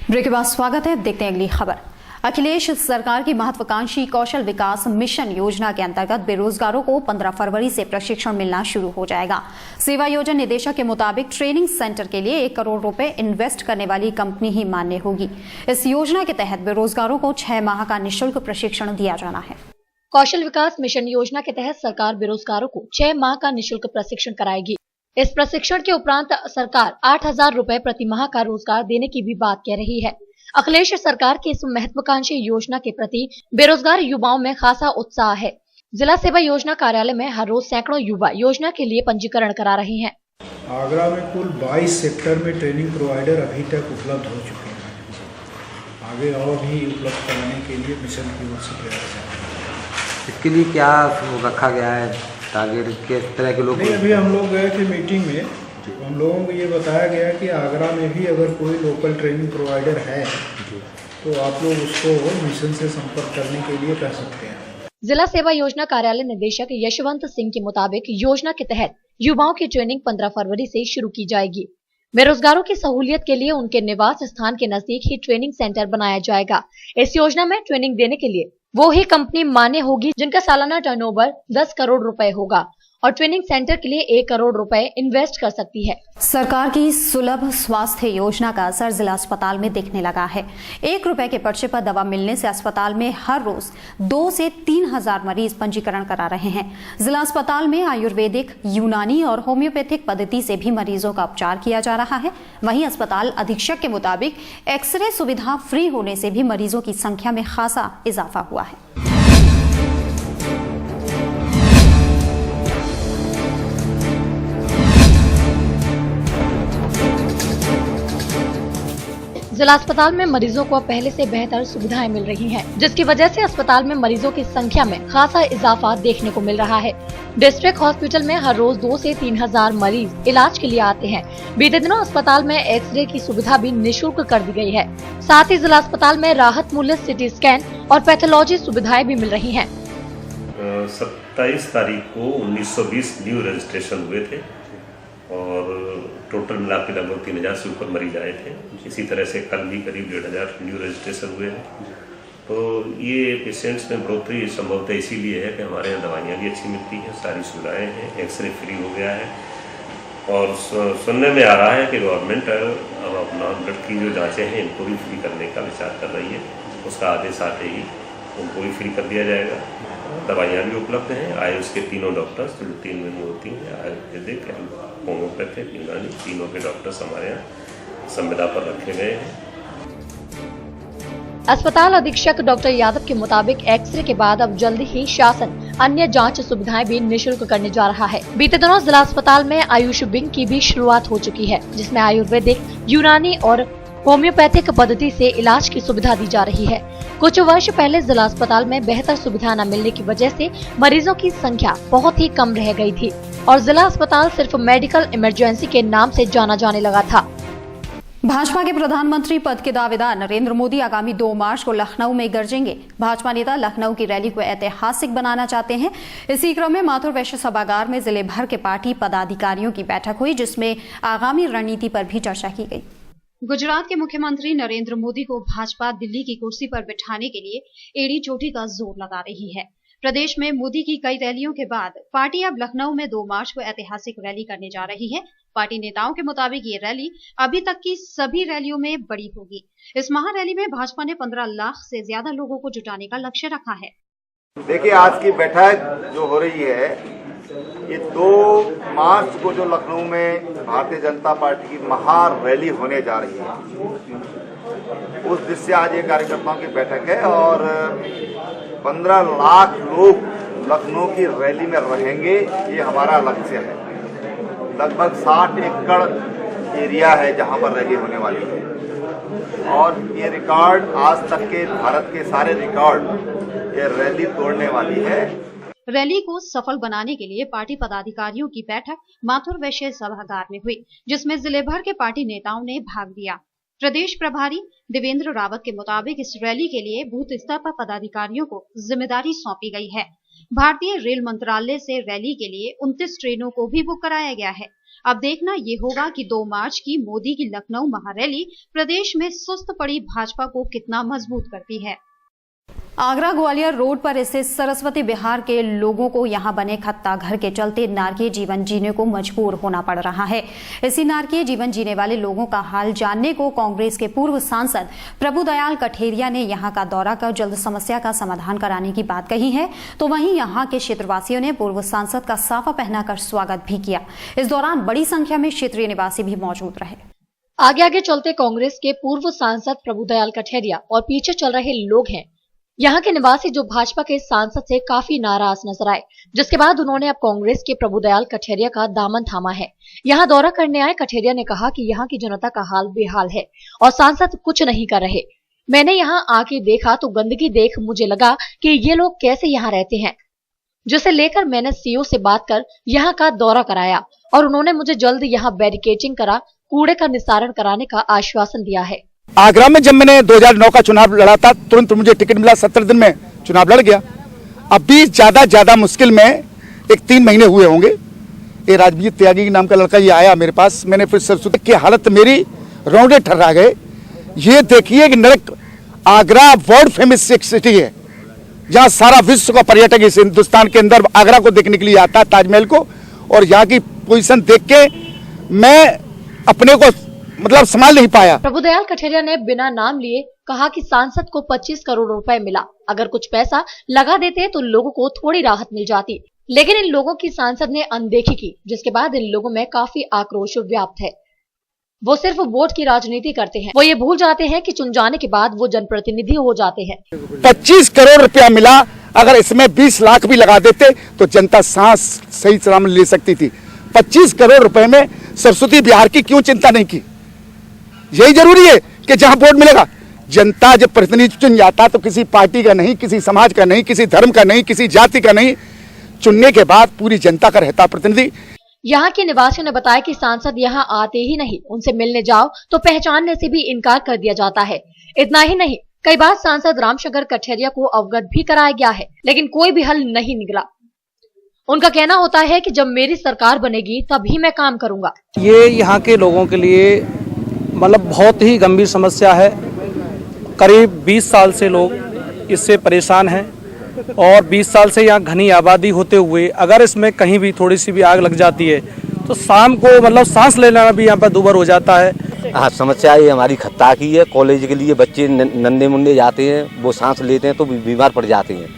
Break के बाद स्वागत है। देखते हैं अगली खबर। अखिलेश सरकार की महत्वाकांक्षी कौशल विकास मिशन योजना के अंतर्गत बेरोजगारों को 15 फरवरी से प्रशिक्षण मिलना शुरू हो जाएगा। सेवा योजना निदेशक के मुताबिक ट्रेनिंग सेंटर के लिए 1 करोड़ रुपए इन्वेस्ट करने वाली कंपनी ही मान्य होगी। इस योजना के तहत बेरोजगारों को 6 माह का निःशुल्क प्रशिक्षण दिया जाना है। कौशल विकास मिशन योजना के तहत सरकार बेरोजगारों को 6 माह का निःशुल्क प्रशिक्षण कराएगी। इस प्रशिक्षण के उपरांत सरकार 8,000 रुपए प्रति माह का रोजगार देने की भी बात कह रही है। अखिलेश सरकार की इस महत्वाकांक्षी योजना के प्रति बेरोजगार युवाओं में खासा उत्साह है। जिला सेवा योजना कार्यालय में हर रोज सैकड़ों युवा योजना के लिए पंजीकरण करा रहे हैं। आगरा में कुल 22 सेक्टर में ट्रेनिंग प्रोवाइडर अभी तक उपलब्ध हो चुके हैं। आगे और भी उपलब्ध कराने के लिए मिशन की ओर से प्रयास है। इसके लिए क्या रखा गया है टारगेट, किस तरह के लोग? नहीं, अभी हम लोग गए थे मीटिंग में, हम लोगों को ये बताया गया कि आगरा में भी अगर कोई लोकल ट्रेनिंग प्रोवाइडर है तो आप लोग उसको मिशन से संपर्क करने के लिए कह सकते हैं। जिला सेवा योजना कार्यालय निदेशक यशवंत सिंह के मुताबिक योजना के तहत युवाओं की ट्रेनिंग 15 फरवरी से शुरू की जाएगी। बेरोजगारों की सहूलियत के लिए उनके निवास स्थान के नजदीक ही ट्रेनिंग सेंटर बनाया जाएगा। इस योजना में ट्रेनिंग देने के लिए वो ही कंपनी मान्य होगी जिनका सालाना टर्नओवर 10 करोड़ रुपए होगा और ट्रेनिंग सेंटर के लिए 1 करोड़ रुपए इन्वेस्ट कर सकती है। सरकार की सुलभ स्वास्थ्य योजना का असर जिला अस्पताल में दिखने लगा है। 1 रुपए के पर्चे पर दवा मिलने से अस्पताल में हर रोज 2 से 3 हजार मरीज पंजीकरण करा रहे हैं। जिला अस्पताल में आयुर्वेदिक, यूनानी और होम्योपैथिक पद्धति से भी मरीजों का उपचार किया जा रहा है। वहीं अस्पताल अधीक्षक के मुताबिक एक्सरे सुविधा फ्री होने से भी मरीजों की संख्या में खासा इजाफा हुआ है। जिला अस्पताल में मरीजों को पहले से बेहतर सुविधाएं मिल रही हैं, जिसकी वजह से अस्पताल में मरीजों की संख्या में खासा इजाफा देखने को मिल रहा है। डिस्ट्रिक्ट हॉस्पिटल में हर रोज 2 से 3 हजार मरीज इलाज के लिए आते हैं। बीते दिनों अस्पताल में एक्सरे की सुविधा भी निःशुल्क कर दी गई है। साथ ही जिला अस्पताल में राहत मूल्य सिटी स्कैन और पैथोलॉजी सुविधाएं भी मिल रही है। 27 तारीख को 1920 न्यू रजिस्ट्रेशन हुए थे और टोटल मिला के लगभग 3000 से ऊपर मरीज आए थे। इसी तरह से कल भी करीब 1500 न्यू रजिस्ट्रेशन हुए हैं। तो ये पेशेंट्स में बढ़ोतरी संभवतः इसीलिए है कि हमारे यहाँ दवाइयाँ भी अच्छी मिलती हैं, सारी सुविधाएँ हैं, एक्सरे फ्री हो गया है और सुनने में आ रहा है कि गवर्नमेंट अब अपना ब्लड की जो जाँचें हैं इनको भी फ्री करने का विचार कर रही है। उसका आदेश आते ही उनको भी फ्री कर दिया जाएगा। दवाइयाँ भी उपलब्ध हैं। आयुष के तीनों डॉक्टर्स जो 3 में होती हैं, आयुर्वेदिक, होम्योपैथिक, यूनानी, तीनों के डॉक्टर्स हमारे यहाँ संविदा पर रखे गए हैं। अस्पताल अधीक्षक डॉक्टर यादव के मुताबिक एक्सरे के बाद अब जल्दी ही शासन अन्य जांच सुविधाएं भी निःशुल्क करने जा रहा है। बीते दिनों जिला अस्पताल में आयुष विंग की भी शुरुआत हो चुकी है, जिसमें आयुर्वेदिक, यूनानी और होम्योपैथिक पद्धति से इलाज की सुविधा दी जा रही है। कुछ वर्ष पहले जिला अस्पताल में बेहतर सुविधा न मिलने की वजह से मरीजों की संख्या बहुत ही कम रह गई थी और जिला अस्पताल सिर्फ मेडिकल इमरजेंसी के नाम से जाना जाने लगा था। भाजपा के प्रधानमंत्री पद के दावेदार नरेंद्र मोदी आगामी 2 मार्च को लखनऊ में गरजेंगे। भाजपा नेता लखनऊ की रैली को ऐतिहासिक बनाना चाहते हैं। इसी क्रम में माथुर वैश्य सभागार में जिले भर के पार्टी पदाधिकारियों की बैठक हुई, जिसमें आगामी रणनीति पर भी चर्चा की गई। गुजरात के मुख्यमंत्री नरेंद्र मोदी को भाजपा दिल्ली की कुर्सी पर बिठाने के लिए एड़ी चोटी का जोर लगा रही है। प्रदेश में मोदी की कई रैलियों के बाद पार्टी अब लखनऊ में 2 मार्च को ऐतिहासिक रैली करने जा रही है। पार्टी नेताओं के मुताबिक ये रैली अभी तक की सभी रैलियों में बड़ी होगी। इस महारैली में भाजपा ने 15 लाख से ज्यादा लोगों को जुटाने का लक्ष्य रखा है। देखिए, आज की बैठक जो हो रही है, ये 2 मार्च को जो लखनऊ में भारतीय जनता पार्टी की महारैली होने जा रही है, उस दृष्टि आज ये कार्यकर्ताओं की बैठक है और 15 लाख लोग लखनऊ की रैली में रहेंगे, ये हमारा लक्ष्य है। लगभग 60 एकड़ एरिया है जहां पर रैली होने वाली है और ये रिकॉर्ड आज तक के भारत के सारे रिकॉर्ड ये रैली तोड़ने वाली है। रैली को सफल बनाने के लिए पार्टी पदाधिकारियों की बैठक माथुर वैश्य सभागार में हुई, जिसमें जिले भर के पार्टी नेताओं ने भाग लिया। प्रदेश प्रभारी देवेंद्र रावत के मुताबिक इस रैली के लिए बूथ स्तर पर पदाधिकारियों को जिम्मेदारी सौंपी गई है। भारतीय रेल मंत्रालय से रैली के लिए 29 ट्रेनों को भी बुक कराया गया है। अब देखना ये होगा कि 2 मार्च की मोदी की लखनऊ महारैली प्रदेश में सुस्त पड़ी भाजपा को कितना मजबूत करती है। आगरा ग्वालियर रोड पर स्थित सरस्वती विहार के लोगों को यहां बने खत्ता घर के चलते नारकीय जीवन जीने को मजबूर होना पड़ रहा है। इसी नारकीय जीवन जीने वाले लोगों का हाल जानने को कांग्रेस के पूर्व सांसद प्रभुदयाल कठेरिया ने यहां का दौरा कर जल्द समस्या का समाधान कराने की बात कही है, तो वहीं यहां के क्षेत्रवासियों ने पूर्व सांसद का साफा पहनाकर स्वागत भी किया। इस दौरान बड़ी संख्या में क्षेत्रीय निवासी भी मौजूद रहे। आगे आगे चलते कांग्रेस के पूर्व सांसद प्रभुदयाल कठेरिया और पीछे चल रहे लोग हैं यहाँ के निवासी, जो भाजपा के सांसद से काफी नाराज नजर आए, जिसके बाद उन्होंने अब कांग्रेस के प्रभुदयाल कठेरिया का दामन थामा है। यहाँ दौरा करने आए कठेरिया ने कहा कि यहाँ की जनता का हाल बेहाल है और सांसद कुछ नहीं कर रहे। मैंने यहाँ आके देखा तो गंदगी देख मुझे लगा कि ये लोग कैसे यहाँ रहते हैं, जिसे लेकर मैंने सीओ से बात कर यहाँ का दौरा कराया और उन्होंने मुझे जल्द यहाँ बैरिकेडिंग करा कूड़े का निस्तारण कराने का आश्वासन दिया है। आगरा में जब मैंने 2009 का चुनाव लड़ा था, तुरंत मुझे टिकट मिला, 17 दिन में चुनाव लड़ गया। अब भी ज्यादा मुश्किल में 3 महीने हुए होंगे, ये राजवीर त्यागी नाम का लड़का ये आया मेरे पास, मैंने फिर सरस्वती की हालत मेरी रौंदे ठहरा गए। ये देखिए कि नरक आगरा वर्ल्ड फेमस एक सिटी है जहाँ सारा विश्व का पर्यटक इस हिंदुस्तान के अंदर आगरा को देखने के लिए आता है, ताजमहल को, और यहाँ की पोजीशन देख के मैं अपने को मतलब संभाल नहीं पाया। प्रभुदयाल कठेरिया ने बिना नाम लिए कहा कि सांसद को 25 करोड़ रुपए मिला, अगर कुछ पैसा लगा देते तो लोगों को थोड़ी राहत मिल जाती, लेकिन इन लोगों की सांसद ने अनदेखी की, जिसके बाद इन लोगों में काफी आक्रोश व्याप्त है। वो सिर्फ वोट की राजनीति करते हैं, वो ये भूल जाते हैं कि चुन जाने के बाद वो जनप्रतिनिधि हो जाते हैं। 25 करोड़ रुपया मिला, अगर इसमें 20 लाख भी लगा देते तो जनता सांस सही सलामत ले सकती थी। 25 करोड़ रुपए में सरस्वती बिहार की क्यों चिंता नहीं की? यही जरूरी है कि जहां वोट मिलेगा, जनता जब प्रतिनिधि चुन जाता तो किसी पार्टी का नहीं, किसी समाज का नहीं, किसी धर्म का नहीं, किसी जाति का नहीं, चुनने के बाद पूरी जनता का रहता प्रतिनिधि। यहाँ के निवासियों ने बताया कि सांसद यहाँ आते ही नहीं, उनसे मिलने जाओ तो पहचानने से भी इनकार कर दिया जाता है। इतना ही नहीं, कई बार सांसद रामशंकर कठेरिया को अवगत भी कराया गया है, लेकिन कोई भी हल नहीं निकला। उनका कहना होता है कि जब मेरी सरकार बनेगी तभी मैं काम करूंगा। ये यहाँ के लोगों के लिए मतलब बहुत ही गंभीर समस्या है। करीब 20 साल से लोग इससे परेशान हैं और 20 साल से यहाँ घनी आबादी होते हुए अगर इसमें कहीं भी थोड़ी सी भी आग लग जाती है तो शाम को मतलब सांस लेना भी यहाँ पर दूभर हो जाता है। हाँ, समस्या ये हमारी खत्ता की है। कॉलेज के लिए बच्चे नन्हे मुन्ने जाते हैं, वो सांस लेते हैं तो बीमार पड़ जाते हैं।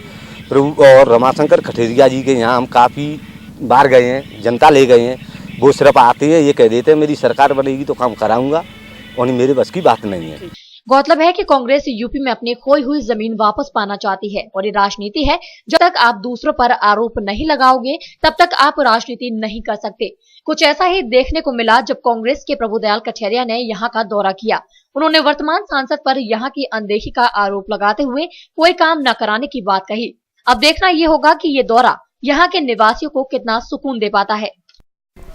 और रमाशंकर कठेरिया जी के यहाँ हम काफ़ी बार गए हैं, जनता ले गए हैं, वो सिर्फ आते हैं, ये कह देते हैं मेरी सरकार बनेगी तो काम कराऊंगा, और मेरे बस की बात नहीं है। गौरतलब है कि कांग्रेस यूपी में अपनी खोई हुई जमीन वापस पाना चाहती है और ये राजनीति है। जब तक आप दूसरों पर आरोप नहीं लगाओगे तब तक आप राजनीति नहीं कर सकते। कुछ ऐसा ही देखने को मिला जब कांग्रेस के प्रभुदयाल कठेरिया ने यहाँ का दौरा किया। उन्होंने वर्तमान सांसद पर यहाँ की अनदेखी का आरोप लगाते हुए कोई काम न कराने की बात कही। अब देखना ये होगा कि ये दौरा यहाँ के निवासियों को कितना सुकून दे पाता है।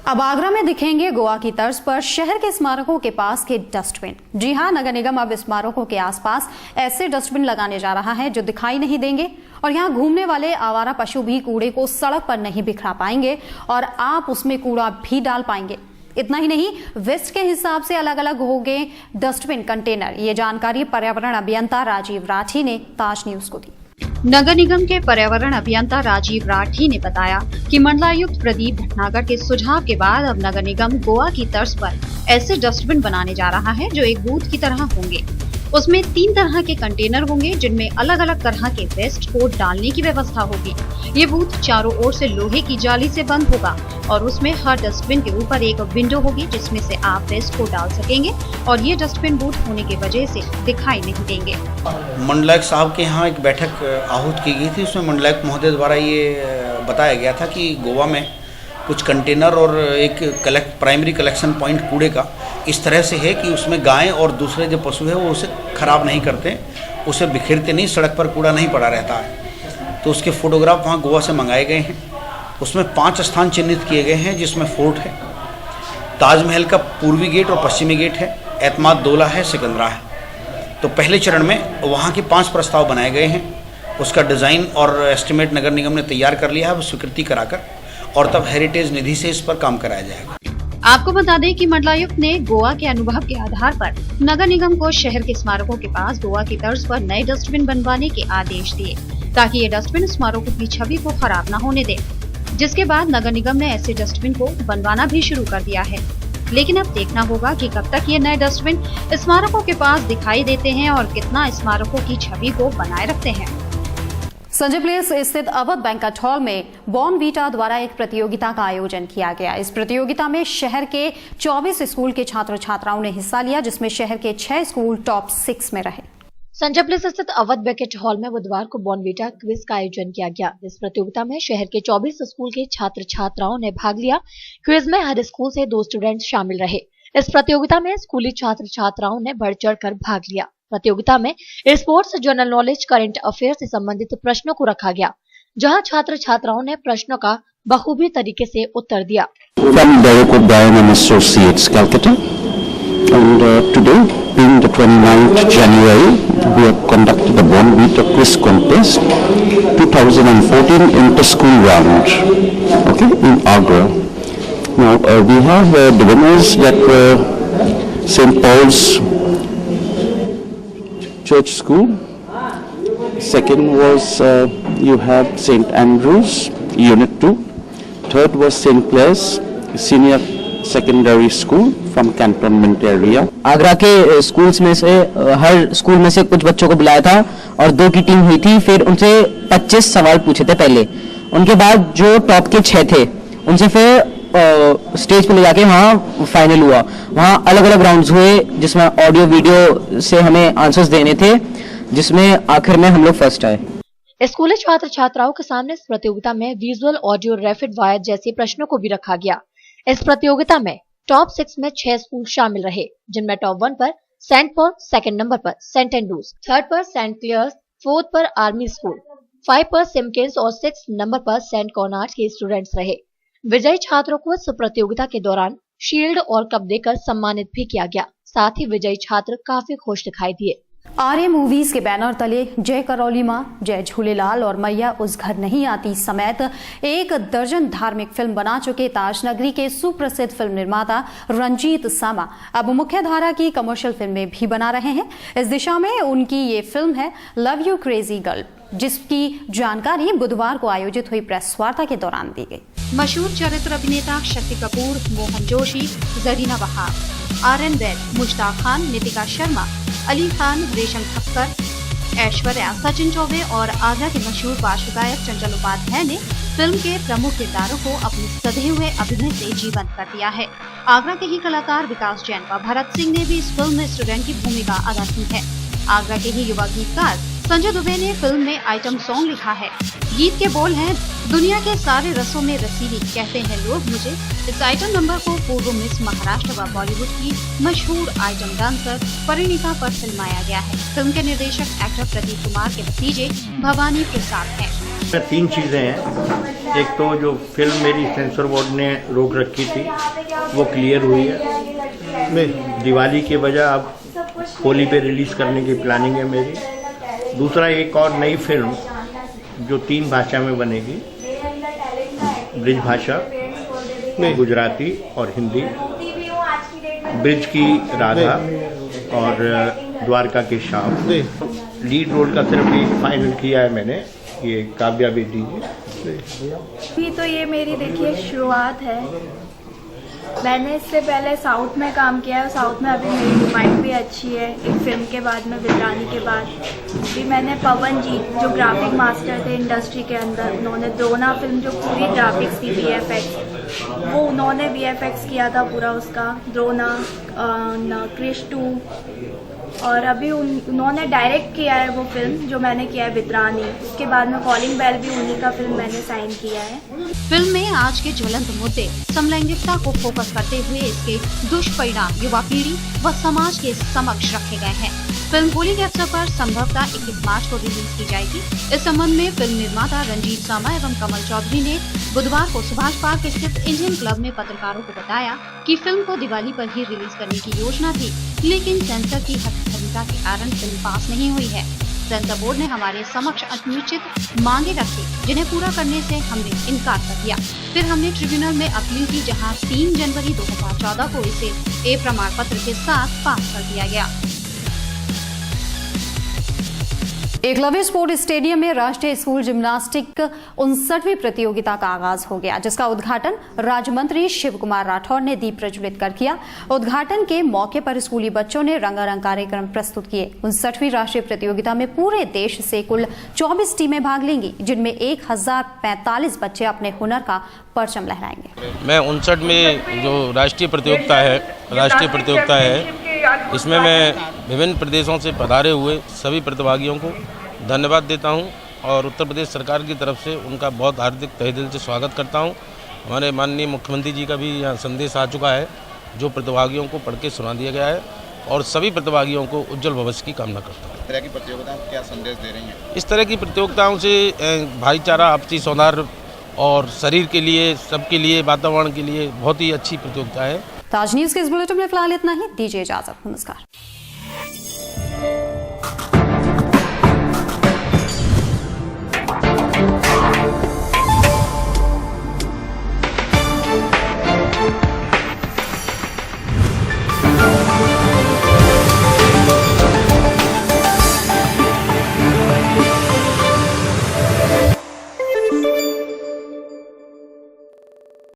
अब आगरा में दिखेंगे गोवा की तर्ज पर शहर के स्मारकों के पास के डस्टबिन। जी हां, नगर निगम अब स्मारकों के आसपास ऐसे डस्टबिन लगाने जा रहा है जो दिखाई नहीं देंगे और यहां घूमने वाले आवारा पशु भी कूड़े को सड़क पर नहीं बिखरा पाएंगे और आप उसमें कूड़ा भी डाल पाएंगे। इतना ही नहीं, वेस्ट के हिसाब से अलग अलग होंगे डस्टबिन कंटेनर। ये जानकारी पर्यावरण अभियंता राजीव राठी ने ताज न्यूज को दी। नगर निगम के पर्यावरण अभियंता राजीव राठी ने बताया कि मंडलायुक्त प्रदीप भटनागर के सुझाव के बाद अब नगर निगम गोवा की तर्ज पर ऐसे डस्टबिन बनाने जा रहा है जो एक बूथ की तरह होंगे। उसमें 3 तरह के कंटेनर होंगे जिनमें अलग अलग तरह के वेस्ट को डालने की व्यवस्था होगी। ये बूथ चारों ओर से लोहे की जाली से बंद होगा और उसमें हर डस्टबिन के ऊपर एक विंडो होगी जिसमें से आप वेस्ट को डाल सकेंगे और ये डस्टबिन बूथ होने की वजह से दिखाई नहीं देंगे। मंडलायुक्त साहब के यहाँ एक बैठक आहूत की गई थी, उसमें मंडलायुक्त महोदय द्वारा ये बताया गया था कि गोवा में कुछ कंटेनर और एक प्राइमरी कलेक्शन पॉइंट कूड़े का इस तरह से है कि उसमें गायें और दूसरे जो पशु है वो उसे ख़राब नहीं करते, उसे बिखेरते नहीं, सड़क पर कूड़ा नहीं पड़ा रहता है। तो उसके फोटोग्राफ वहाँ गोवा से मंगाए गए हैं। उसमें 5 स्थान चिन्हित किए गए हैं जिसमें फोर्ट है, ताजमहल का पूर्वी गेट और पश्चिमी गेट है, एतमाद दौला है, सिकंदरा है। तो पहले चरण में वहाँ के 5 प्रस्ताव बनाए गए हैं। उसका डिज़ाइन और एस्टिमेट नगर निगम ने तैयार कर लिया है, स्वीकृति कराकर, और तब हेरिटेज निधि से इस पर काम कराया जाएगा। आपको बता दें कि मंडलायुक्त ने गोवा के अनुभव के आधार पर नगर निगम को शहर के स्मारकों के पास गोवा की तर्ज पर नए डस्टबिन बनवाने के आदेश दिए ताकि ये डस्टबिन स्मारकों की छवि को खराब न होने दे, जिसके बाद नगर निगम ने ऐसे डस्टबिन को बनवाना भी शुरू कर दिया है। लेकिन अब देखना होगा कि कब तक ये नए डस्टबिन स्मारकों के पास दिखाई देते हैं और कितना स्मारकों की छवि को बनाए रखते हैं। संजय प्लेस स्थित अवध बैंक्वेट हॉल में बॉर्नवीटा द्वारा एक प्रतियोगिता का आयोजन किया गया। इस प्रतियोगिता में शहर के 24 स्कूल के छात्र छात्राओं ने हिस्सा लिया, जिसमें शहर के 6 स्कूल टॉप 6 में रहे। संजय प्लेस स्थित अवध बैंक्वेट हॉल में बुधवार को बॉर्नवीटा क्विज का आयोजन किया गया। इस प्रतियोगिता में शहर के 24 स्कूल के छात्र छात्राओं ने भाग लिया। क्विज में हर स्कूल से 2 स्टूडेंट शामिल रहे। इस प्रतियोगिता में स्कूली छात्र छात्राओं ने बढ़ चढ़ कर भाग लिया। प्रतियोगिता में sports, general knowledge, current affair से संबंधित प्रश्नों को रखा गया, जहां छात्र छात्राओं ने प्रश्नों का बखूबी तरीके से उत्तर दिया। From Derek O'Brien and Associates, Calcutta, and today, being the 29th January, we have conducted the Bonnevita Quiz Contest 2014 inter-school round, okay, in Agra. Now we have the winners that were St. Paul's Church School. Second was you have St. Andrews Unit 2. Third was St. Clair's Senior Secondary School from Cantonment area. Agra के schools में से हर school में से कुछ बच्चों को बुलाया था और 2 की टीम हुई थी। फिर उनसे 25 सवाल पूछे थे पहले। उनके बाद जो टॉप के 6 थे उनसे फिर स्टेज पे ले जाके वहाँ फाइनल हुआ। वहाँ अलग अलग राउंड्स हुए जिसमें ऑडियो वीडियो से हमें आंसर्स देने थे, जिसमें आखिर में हम लोग फर्स्ट आए। स्कूली छात्र छात्राओं के सामने इस प्रतियोगिता में विजुअल, ऑडियो, रैपिड फायर जैसे प्रश्नों को भी रखा गया। इस प्रतियोगिता में टॉप 6 में 6 स्कूल शामिल रहे, जिनमें टॉप 1 पर सेंट पॉल, सेकंड नंबर पर सेंट एंड्रूज, थर्ड पर सेंट क्लियर्स, फोर्थ पर आर्मी स्कूल, 5 पर सिमकिंस और 6 नंबर पर सेंट कॉनार्ड के स्टूडेंट्स रहे। विजयी छात्रों को इस प्रतियोगिता के दौरान शील्ड और कप देकर सम्मानित भी किया गया। साथ ही विजयी छात्र काफी खुश दिखाई दिए। आर्य मूवीज के बैनर तले जय करौली माँ, जय झूलेलाल और मैया उस घर नहीं आती समेत 1 दर्जन धार्मिक फिल्म बना चुके ताजनगरी के सुप्रसिद्ध फिल्म निर्माता रंजीत सामा अब मुख्य धारा की कमर्शियल फिल्में भी बना रहे हैं। इस दिशा में उनकी ये फिल्म है लव यू क्रेजी गर्ल, जिसकी जानकारी बुधवार को आयोजित हुई प्रेस वार्ता के दौरान दी गई। मशहूर चरित्र अभिनेता शक्ति कपूर, मोहन जोशी, जरीना वहाब, आर्यन वैद, मुश्ताक खान, नितिका शर्मा, अली खान, रेशम ठक्कर, ऐश्वर्या, सचिन चौबे और आगरा के मशहूर पार्श्व गायक चंचल उपाध्याय ने फिल्म के प्रमुख किरदारों को अपने सधे हुए अभिनय से जीवंत कर दिया है। आगरा के ही कलाकार विकास जैन व भरत सिंह ने भी इस फिल्म में स्टूडेंट की भूमिका अदा की है। आगरा के ही युवा गीतकार संजय दुबे ने फिल्म में आइटम सॉन्ग लिखा है। गीत के बोल हैं, दुनिया के सारे रसों में रसीली कहते हैं लोग मुझे। इस आइटम नंबर को पूर्व मिस महाराष्ट्र व बॉलीवुड की मशहूर आइटम डांसर परिणीता पर फिल्माया गया है। फिल्म के निर्देशक एक्टर प्रदीप कुमार के भतीजे भवानी प्रसाद हैं। 3 चीजें हैं। एक तो जो फिल्म मेरी सेंसर बोर्ड ने रोक रखी थी वो क्लियर हुई है। दिवाली के बजाय अब होली पे रिलीज करने की प्लानिंग है मेरी। दूसरा, एक और नई फिल्म जो 3 भाषा में बनेगी, ब्रिज भाषा, गुजराती और हिंदी। ब्रिज की राधा और द्वारका के श्याम। लीड रोल का सिर्फ एक फाइनल किया है मैंने, ये काव्या बेदी जी। तो ये मेरी देखिए शुरुआत है। मैंने इससे पहले साउथ में काम किया है। साउथ में अभी मेरी डिमांड भी अच्छी है। एक फिल्म के बाद में विद्रानी के बाद भी मैंने पवन जी जो ग्राफिक मास्टर थे इंडस्ट्री के अंदर, उन्होंने द्रोना फिल्म जो पूरी ग्राफिक्स थी VFX, वो उन्होंने VFX किया था पूरा उसका, द्रोना, क्रिश 2, और अभी उन्होंने डायरेक्ट किया है वो फिल्म जो मैंने किया है विद्रानी। उसके बाद में कॉलिंग बेल भी उन्हीं का फिल्म मैंने साइन किया है। फिल्म में आज के ज्वलंत मुद्दे समलैंगिकता को फोकस करते हुए इसके दुष्परिणाम युवा पीढ़ी व समाज के समक्ष रखे गए हैं। फिल्म होली के अवसर पर संभवतः 21 मार्च को रिलीज की जाएगी। इस संबंध में फिल्म निर्माता रंजीत सामा एवं कमल चौधरी ने बुधवार को सुभाष पार्क स्थित इंडियन क्लब में पत्रकारों को बताया कि फिल्म को दिवाली पर ही रिलीज करने की योजना थी, लेकिन सेंसर की हस्तक्षेप के कारण फिल्म पास नहीं हुई है। सेंसर बोर्ड ने हमारे समक्ष अनिश्चित मांगे रखी, जिन्हें पूरा करने से हमने इनकार कर दिया। फिर हमने ट्रिब्यूनल में अपील की, जहां 3 जनवरी 2014 को इसे ए प्रमाण पत्र के साथ पास कर दिया गया। एकलव्य स्पोर्ट स्टेडियम में राष्ट्रीय स्कूल जिम्नास्टिक 59वीं प्रतियोगिता का आगाज हो गया, जिसका उद्घाटन राज्य मंत्री शिव कुमार राठौर ने दीप प्रज्वलित कर किया। उद्घाटन के मौके पर स्कूली बच्चों ने रंगारंग कार्यक्रम प्रस्तुत किए। 59वीं राष्ट्रीय प्रतियोगिता में पूरे देश से कुल 24 टीमें भाग लेंगी, जिनमें 1045 बच्चे अपने हुनर का परचम लहराएंगे। मैं 59 में जो राष्ट्रीय प्रतियोगिता है इसमें मैं विभिन्न प्रदेशों से पधारे हुए सभी प्रतिभागियों को धन्यवाद देता हूं और उत्तर प्रदेश सरकार की तरफ से उनका बहुत हार्दिक तहे दिल से स्वागत करता हूं। हमारे माननीय मुख्यमंत्री जी का भी यहाँ संदेश आ चुका है, जो प्रतिभागियों को पढ़ के सुना दिया गया है और सभी प्रतिभागियों को उज्जवल भविष्य की कामना करता हूँ। इस तरह की प्रतियोगिताओं को क्या संदेश दे रही हैं? इस तरह की प्रतियोगिताओं से भाईचारा, आपसी सौहार्द और शरीर के लिए, सबके लिए, वातावरण के लिए बहुत ही अच्छी प्रतियोगिता है। ताज न्यूज़ के इस बुलेटिन में फिलहाल इतना ही। दीजिए इजाजत। नमस्कार।